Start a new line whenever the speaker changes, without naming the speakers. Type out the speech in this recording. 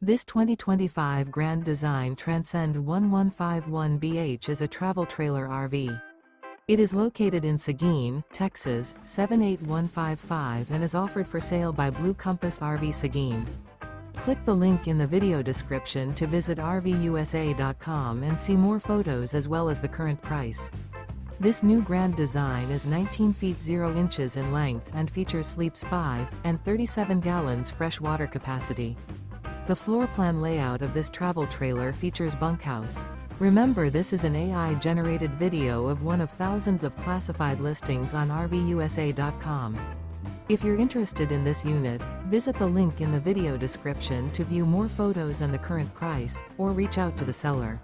This 2025 Grand Design Transcend One 151BH is a travel trailer RV. It is located in Seguin, Texas, 78155 and is offered for sale by Blue Compass RV Seguin. Click the link in the video description to visit RVUSA.com and see more photos as well as the current price. This new Grand Design is 19 feet 0 inches in length and features sleeps 5 and 37 gallons fresh water capacity. The floor plan layout of this travel trailer features bunkhouse. Remember, this is an AI-generated video of one of thousands of classified listings on RVUSA.com. If you're interested in this unit, visit the link in the video description to view more photos and the current price, or reach out to the seller.